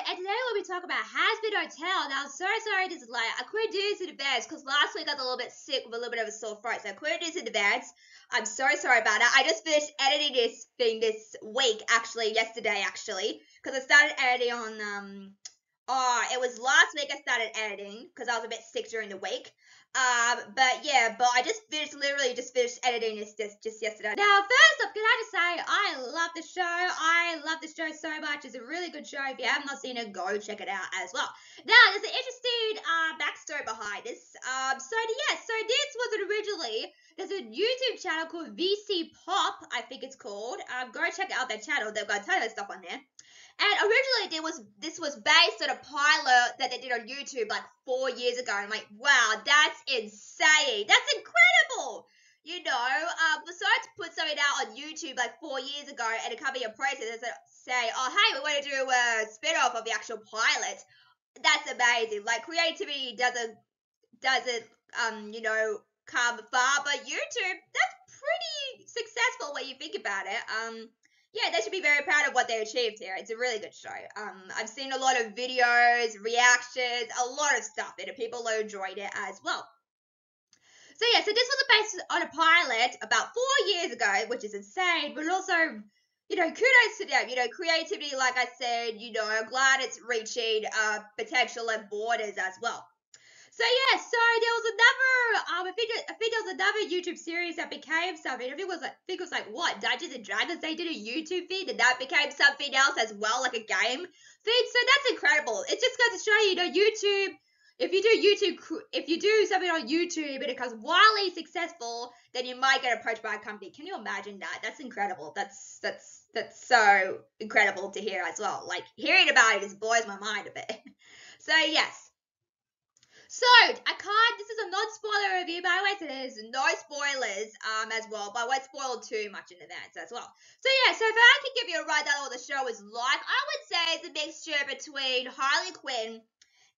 and today we'll be talking about Hazbin Hotel. Now, I'm so sorry this is late. I couldn't do this in advance because last week I was a little bit sick with a little bit of a sore throat, so I couldn't do this in advance. I'm so sorry about it. I just finished editing this thing this week, yesterday, because I started editing on, it was last week I started editing because I was a bit sick during the week. But I literally just finished editing this just yesterday. Now, first off, can I just say, I love the show. I love this show so much. It's a really good show. If you have not seen it, go check it out as well. Now, there's an interesting backstory behind this. So this was originally, there's a YouTube channel called VC Pop, I think it's called. Go check out their channel. They've got a ton of stuff on there. And originally, this was based on a pilot that they did on YouTube like 4 years ago. I'm like, wow, that's insane. That's incredible. You know, besides put something out on YouTube like 4 years ago and a company approaches and say, oh, hey, we want to do a spin-off of the actual pilot. That's amazing. Like, creativity doesn't come far, but YouTube, that's pretty successful when you think about it. Yeah, they should be very proud of what they achieved here. It's a really good show. I've seen a lot of videos, reactions, a lot of stuff, and people enjoyed it as well. So this was based on a pilot about 4 years ago, which is insane, but also, kudos to them. Creativity, like I said, I'm glad it's reaching potential and borders as well. So there was another, I think there was another YouTube series that became something. I think it was like what, Dungeons and Dragons. They did a YouTube feed, and that became something else as well, like a game feed. So that's incredible. It just goes to show you, YouTube. If you do something on YouTube and it becomes wildly successful, then you might get approached by a company. Can you imagine that? That's incredible. That's so incredible to hear as well. Like, hearing about it just blows my mind a bit. So yes. So, this is a non-spoiler review, by the way, so there's no spoilers, as well, but I won't spoil too much in advance as well. So if I can give you a rundown of what the show is like, I would say it's a mixture between Harley Quinn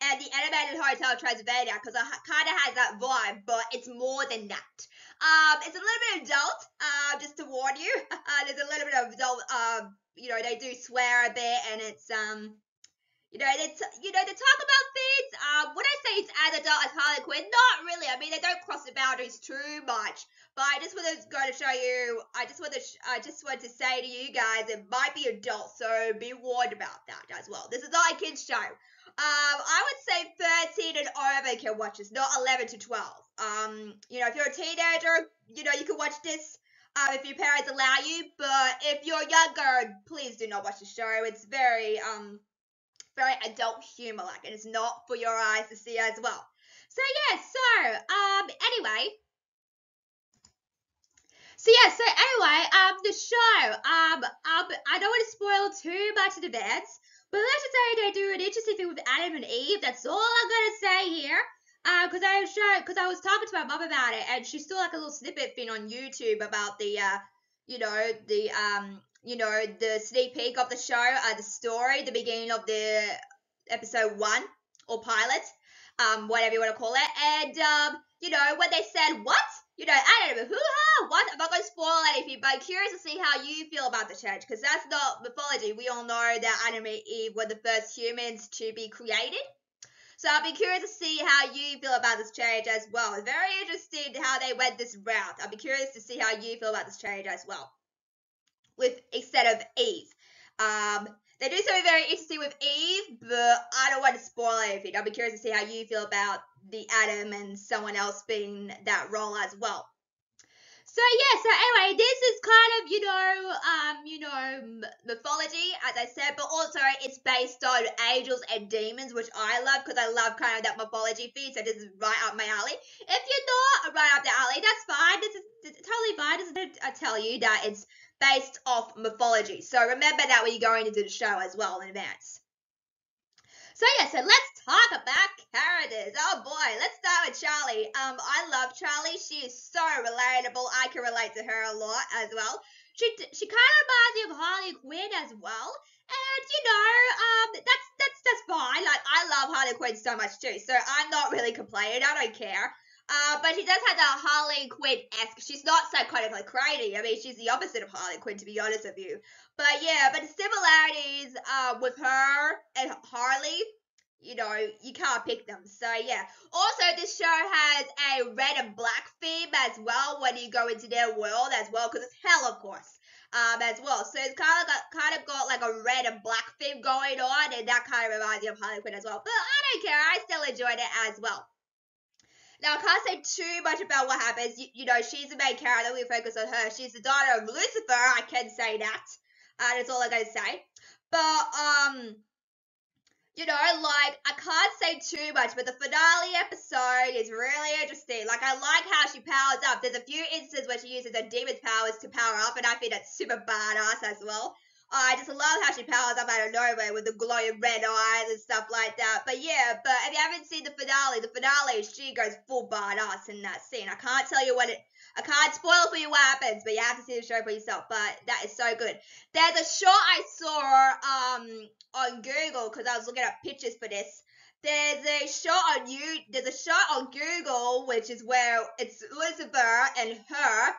and the animated Hotel Transylvania, because it kind of has that vibe, but it's more than that. It's a little bit adult, just to warn you. There's a little bit of adult, they do swear a bit, and it's, they talk about things. Would I say it's as adult as Harley Quinn? Not really. I mean, they don't cross the boundaries too much. But I just want to show you. I just want to say to you guys, it might be adult, so be warned about that as well. This is not a kids show. I would say 13 and over can watch this, not 11 to 12. If you're a teenager, you can watch this. If your parents allow you. But if you're younger, please do not watch the show. It's very adult humor, like, and it's not for your eyes to see as well. The show, I don't want to spoil too much in advance, but let's just say they do an interesting thing with Adam and Eve. That's all I'm gonna say here. Because I was talking to my mum about it, and she saw like a little snippet thing on YouTube about the sneak peek of the show, the story, the beginning of the episode 1 or pilot, whatever you want to call it. And when they said what, I don't know, hoo-ha, what? I'm not going to spoil anything, but I'm curious to see how you feel about the change, because that's not mythology. We all know that Adam and Eve were the first humans to be created. So I'll be curious to see how you feel about this change as well. It's very interesting how they went this route. I'll be curious to see how you feel about this change as well. Instead of Eve. They do something very interesting with Eve, but I don't want to spoil anything. I'll be curious to see how you feel about the Adam and someone else being that role as well. So anyway, this is kind of, mythology, as I said, but also it's based on angels and demons, which I love, because I love kind of that mythology feed, so this is right up my alley. If you're not right up the alley, that's fine. This is totally fine. This is, I tell you that it's based off mythology. So remember that when you're going into the show as well in advance. So let's talk about characters. Oh boy, let's start with Charlie. I love Charlie. She is so relatable. I can relate to her a lot as well. She kind of reminds me of Harley Quinn as well. And that's fine. Like, I love Harley Quinn so much too. So I'm not really complaining. I don't care. But she does have that Harley Quinn-esque. She's not psychotically crazy. I mean, she's the opposite of Harley Quinn, to be honest with you. But yeah, but the similarities with her and Harley, you know, you can't pick them. So yeah. Also, this show has a red and black theme as well when you go into their world as well, because it's hell, of course. As well, so it's kind of got like a red and black theme going on, and that kind of reminds me of Harley Quinn as well. But I don't care, I still enjoyed it as well. Now, I can't say too much about what happens. You know, she's the main character. We focus on her. She's the daughter of Lucifer. I can say that. That's all I gotta say. But, you know, like, I can't say too much, but the finale episode is really interesting. Like, I like how she powers up. There's a few instances where she uses her demon's powers to power up, and I think that's super badass as well. I just love how she powers up out of nowhere with the glowing red eyes and stuff like that. But yeah, but if you haven't seen the finale, she goes full badass in that scene. I can't tell you I can't spoil for you what happens, but you have to see the show for yourself. But that is so good. There's a shot I saw on Google because I was looking up pictures for this. There's a shot on Google which is where it's Lucifer and her.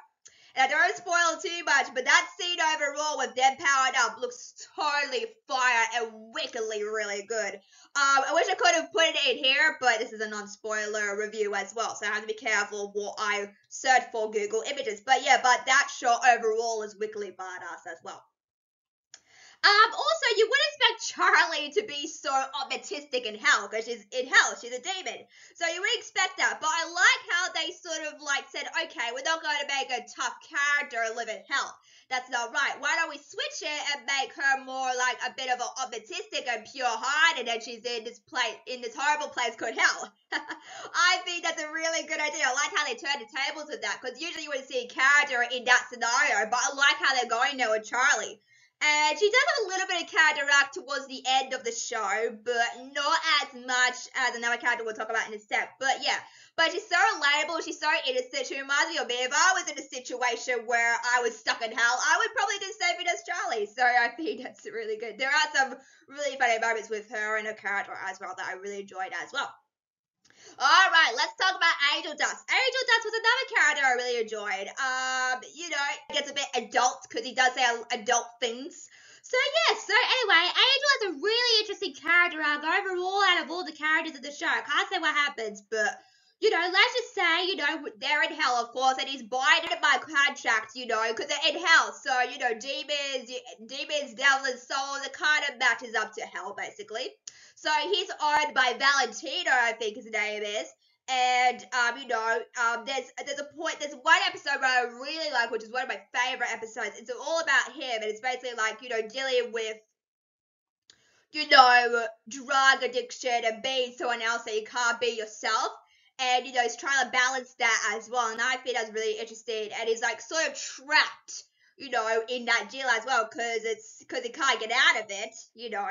And I don't want to spoil too much, but that scene overall with them powered up looks totally fire and wickedly really good. I wish I could have put it in here, but this is a non-spoiler review as well, so I have to be careful what I search for Google Images. But yeah, but that shot overall is wickedly badass as well. Also, you would expect Charlie to be so autistic in hell, because she's in hell, she's a demon. So you would expect that, but I like how they sort of like said, okay, we're not going to make a tough character live in hell. That's not right. Why don't we switch it and make her more like a bit of an autistic and pure heart, and then she's in this horrible place called hell. I think that's a really good idea. I like how they turned the tables with that, because usually you wouldn't see a character in that scenario, but I like how they're going there with Charlie. And she does have a little bit of character arc towards the end of the show, but not as much as another character we'll talk about in a sec. But yeah, but she's so relatable, she's so innocent, she reminds me of me. If I was in a situation where I was stuck in hell, I would probably do the same thing as Charlie. So I think that's really good. There are some really funny moments with her and her character as well that I really enjoyed as well. Alright, let's talk about Angel Dust. Angel Dust was another character I really enjoyed. You know, it gets a bit adult because he does say adult things. So yeah, so anyway, Angel has a really interesting character arc overall out of all the characters in the show. I can't say what happens, but you know, let's just say, you know, they're in hell, of course, and he's binded by contract, you know, because they're in hell. So, you know, demons, devils, and souls, it kind of matches up to hell, basically. So he's owned by Valentino, I think his name is. And, you know, there's one episode where I really like, which is one of my favorite episodes. It's all about him, and it's basically like, you know, dealing with, you know, drug addiction and being someone else that you can't be yourself. And, you know, he's trying to balance that as well. And I think that's really interesting. And he's, like, sort of trapped, you know, in that jail as well. Because he can't get out of it, you know,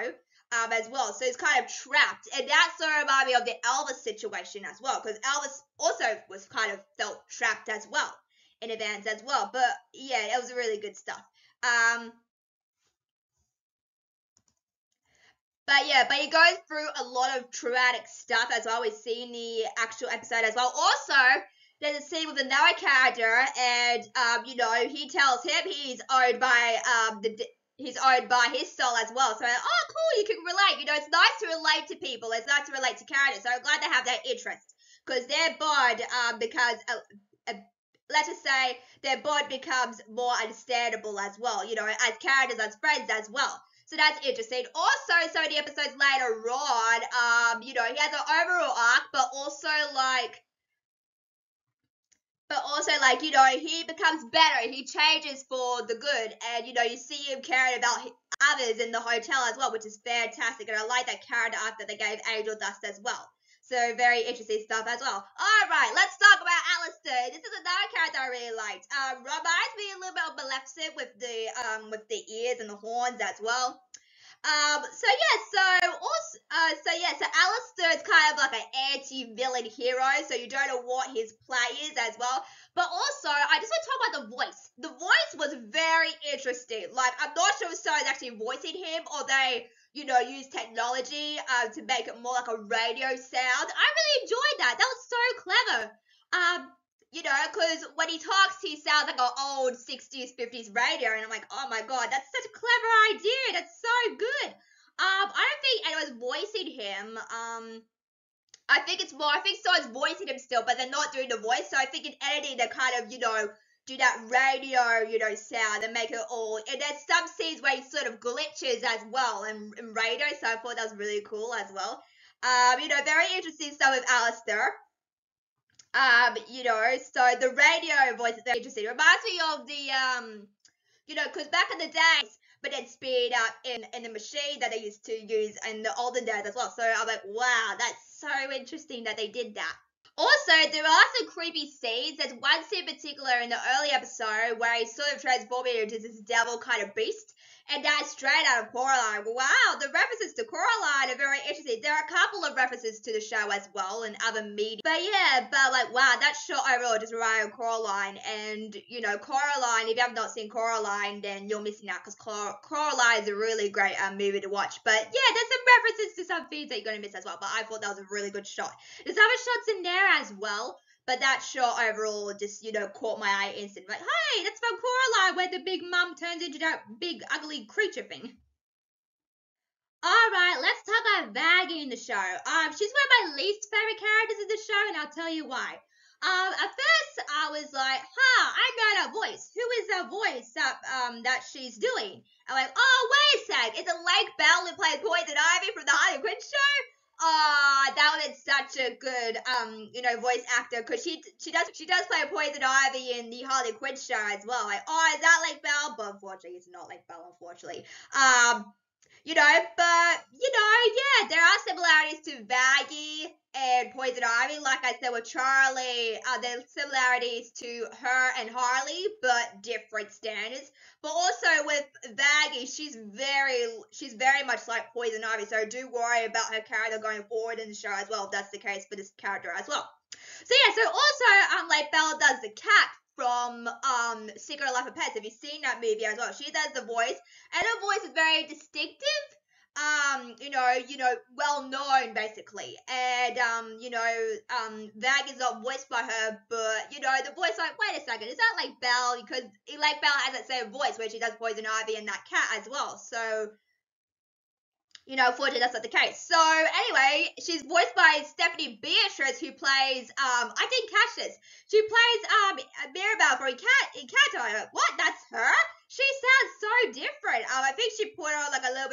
as well. So he's kind of trapped. And that sort of reminded me of the Elvis situation as well. Because Elvis also was kind of felt trapped as well. In advance as well. But, yeah, it was really good stuff. But yeah, but he goes through a lot of traumatic stuff as well. We see in the actual episode as well. Also, there's a scene with another character, and you know, he tells him he's owned by his soul as well. So, oh, cool, you can relate. You know, it's nice to relate to people. It's nice to relate to characters. So I'm glad they have that interest because their bond, let's just say their bond becomes more understandable as well. You know, as characters, as friends as well. So that's interesting. Also, so many episodes later on, you know, he has an overall arc, but also like, you know, he becomes better. He changes for the good, and you know, you see him caring about others in the hotel as well, which is fantastic. And I like that character arc that they gave Angel Dust as well. So very interesting stuff as well. All right, let's talk about Alistair. This is another character I really liked. Reminds me a little bit of Maleficent with the ears and the horns as well. So Alistair is kind of like an anti-villain hero, so you don't know what his play is as well. But also, I just want to talk about the voice. The voice was very interesting. Like, I'm not sure if someone's actually voicing him, or they, you know, use technology to make it more like a radio sound. I really enjoyed that. That was so clever. You know, because when he talks, he sounds like an old 60s, 50s radio, and I'm like, oh my god, that's such a clever idea. That's so good. I don't think anyone's voicing him. I think it's more, I think someone's voicing him still, but they're not doing the voice. So I think in editing, they kind of, do that radio, sound and make it all. And there's some scenes where he sort of glitches as well in radio. So I thought that was really cool as well. Very interesting stuff with Alistair. So the radio voice is very interesting. It reminds me of the, because back in the days, but then speed up in the machine that they used to use in the olden days as well. So I'm like, wow, that's so interesting that they did that. Also, there are some creepy scenes. There's one scene in particular in the early episode where he's sort of transforming into this devil kind of beast. And that's straight out of Coraline. Wow, the references to Coraline are very interesting. There are a couple of references to the show as well in other media. But wow, that show overall just reminded of Coraline. And, Coraline, if you have not seen Coraline, then you're missing out because Coraline is a really great movie to watch. But yeah, there's some references to some things that you're going to miss as well. But I thought that was a really good shot. There's other shots in there as well. But that shot overall just, caught my eye instantly. Like, hey, that's from Coraline where the big mum turns into that big ugly creature thing. Alright, let's talk about Vaggie in the show. She's one of my least favorite characters in the show, and I'll tell you why. At first I was like, I know that voice. Who is that voice that she's doing? I'm like, oh, wait a sec. It's a Lake Bell who plays Poison Ivy from the Harley Quinn show? That would be such a good, voice actor, because she does play Poison Ivy in the Harley Quinn show as well. Like, oh, is that Lake Bell? But unfortunately, it's not Lake Bell, unfortunately. Yeah, there are similarities to Vaggie and Poison Ivy. Like I said with Charlie, there's similarities to her and Harley, but different standards. But also with Vaggie, she's very much like Poison Ivy, so do worry about her character going forward in the show as well, if that's the case for this character as well. So yeah, so also, like Bella does the cat from Secret Life of Pets. Have you seen that movie as well? She does the voice, and her voice is very distinctive. Well known basically. And Vag is not voiced by her, but the voice, like, wait a second, is that like Belle? Because like Belle has that same voice where she does Poison Ivy and that cat as well. So unfortunately that's not the case. So anyway, she's voiced by Stephanie Beatrice, who plays I think Cassius. She plays Mirabelle for Encanto. What? That's her? She sounds so different. I think she put on like a little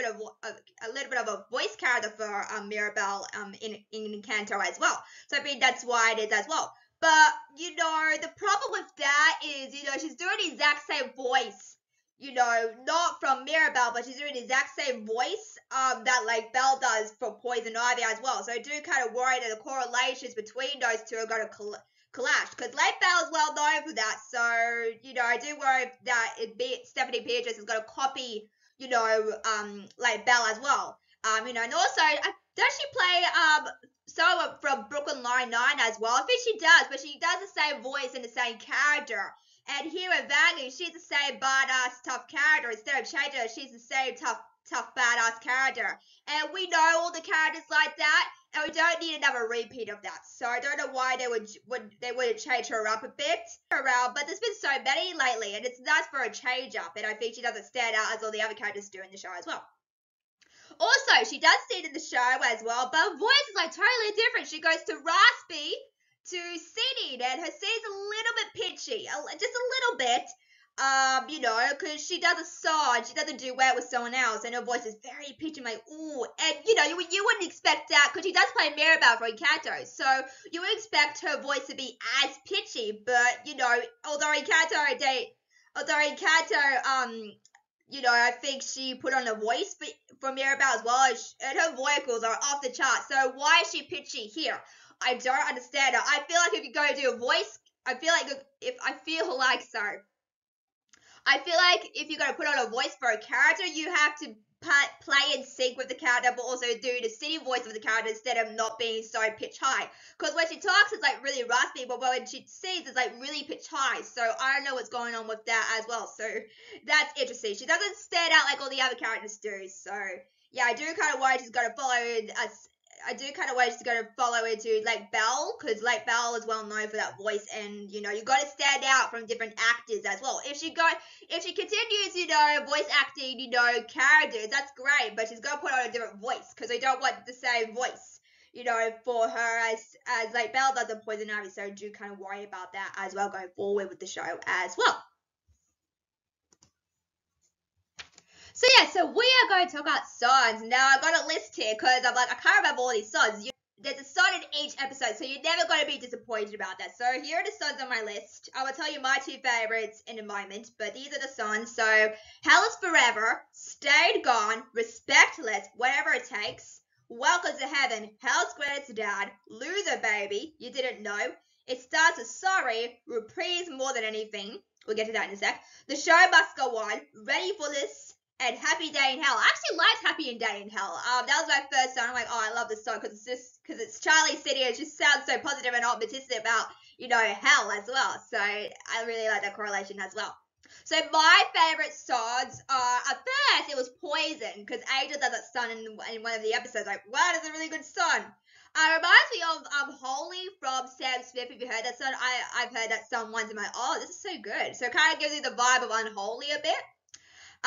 bit of a voice character for Mirabelle in Encanto as well. So I think that's why it is as well. But the problem with that is she's doing the exact same voice. Not from Mirabelle, but she's doing the exact same voice that like Belle does for Poison Ivy as well. So I do kind of worry that the correlations between those two are going to clash, because Lake Belle is well known for that. So I do worry that Stephanie Beatrice is going to copy like Belle as well. And also does she play someone from Brooklyn Nine-Nine as well? I think she does, but she does the same voice and the same character. And here at Vaggie, she's the same badass, tough character. Instead of changing her, she's the same tough, badass character. And we know all the characters like that, and we don't need another repeat of that. So I don't know why they wouldn't change her up a bit around. But there's been so many lately, and it's nice for a change up. And I think she doesn't stand out as all the other characters do in the show as well. Also, she does sing in the show as well, but her voice is like totally different. She goes to raspy to singing, and her sing's a little bit pitchy, just a little bit, because she does a song, she does a duet with someone else, and her voice is very pitchy, like, ooh, and, you wouldn't expect that, because she does play Mirabelle for Encanto, so you would expect her voice to be as pitchy, but, although Encanto, I think she put on a voice for Mirabelle as well, and her vocals are off the chart, so why is she pitchy here? I don't understand it. I feel like if you're going to do a voice, I feel like if you're going to put on a voice for a character, you have to play in sync with the character, but also do the singing voice of the character instead of not being so pitch high. Because when she talks, it's like really raspy, but when she sings, it's like really pitch high. So I don't know what's going on with that as well. So that's interesting. She doesn't stand out like all the other characters do. So yeah, I do kind of worry she's going to follow I do kind of wish to go to follow into like Belle, because like Belle is well known for that voice, and you got to stand out from different actors as well. If she continues, voice acting, characters, that's great, but she's got to put on a different voice, because I don't want the same voice, for her as like Belle does in Poison Ivy. So I do kind of worry about that as well going forward with the show as well. So yeah, so we are going to talk about songs. Now I got a list here because I'm like, I can't remember all these songs. There's a song in each episode, so you're never going to be disappointed about that. So here are the songs on my list. I will tell you my 2 favorites in a moment, but these are the songs. So Hell is Forever, Stayed Gone, Respectless, Whatever It Takes, Welcome to Heaven, Hell's Greatest Dad, Loser Baby, You Didn't Know, It Starts with Sorry, Reprise More Than Anything. We'll get to that in a sec. The Show Must Go On, Ready for This, and Happy Day in Hell. I actually liked Happy Day in Hell. That was my first song. I'm like, oh, I love this song because it's Charlie City. It just sounds so positive and optimistic about, hell as well. So I really like that correlation as well. So my favorite songs are, at first it was Poison, because Angel does that song in one of the episodes. Like, wow, that's a really good song. It reminds me of Holy from Sam Smith. If you heard that song, I've heard that song once. I'm like, oh, this is so good. So it kind of gives you the vibe of Unholy a bit.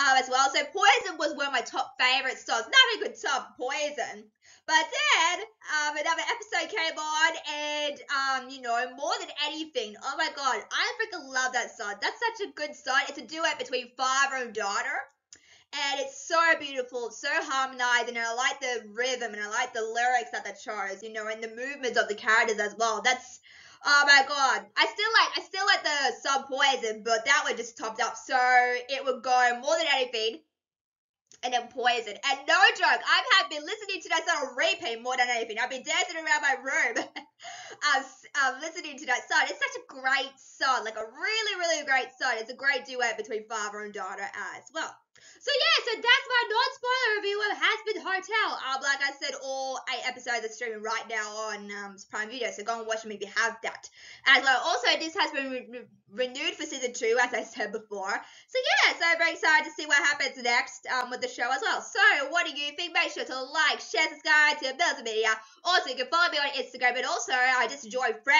As well. So Poison was one of my top favorite songs. Not a good song, Poison. But then another episode came on, and More Than Anything. Oh my god, I freaking love that song. That's such a good song. It's a duet between father and daughter, and it's so beautiful, so harmonized, and I like the rhythm, and I like the lyrics that they chose, and the movements of the characters as well. Oh my god. I still like the song Poison, but that one just topped up. So it would go More Than Anything and then Poison. And no joke, I've been listening to that song on repeat more than anything. I've been dancing around my room listening to that song. It's such a great song, like a really, really great song. It's a great duet between father and daughter as well. So yeah, so that's my non-spoiler review of Hazbin Hotel. Like I said, all 8 episodes are streaming right now on Prime Video, so go and watch them if you have that. As well, also this has been renewed for season 2, as I said before. So yeah, so I'm very excited to see what happens next with the show as well. So what do you think? Make sure to like, share, subscribe to Bells Media. Also, you can follow me on Instagram, and also I just joined Friends.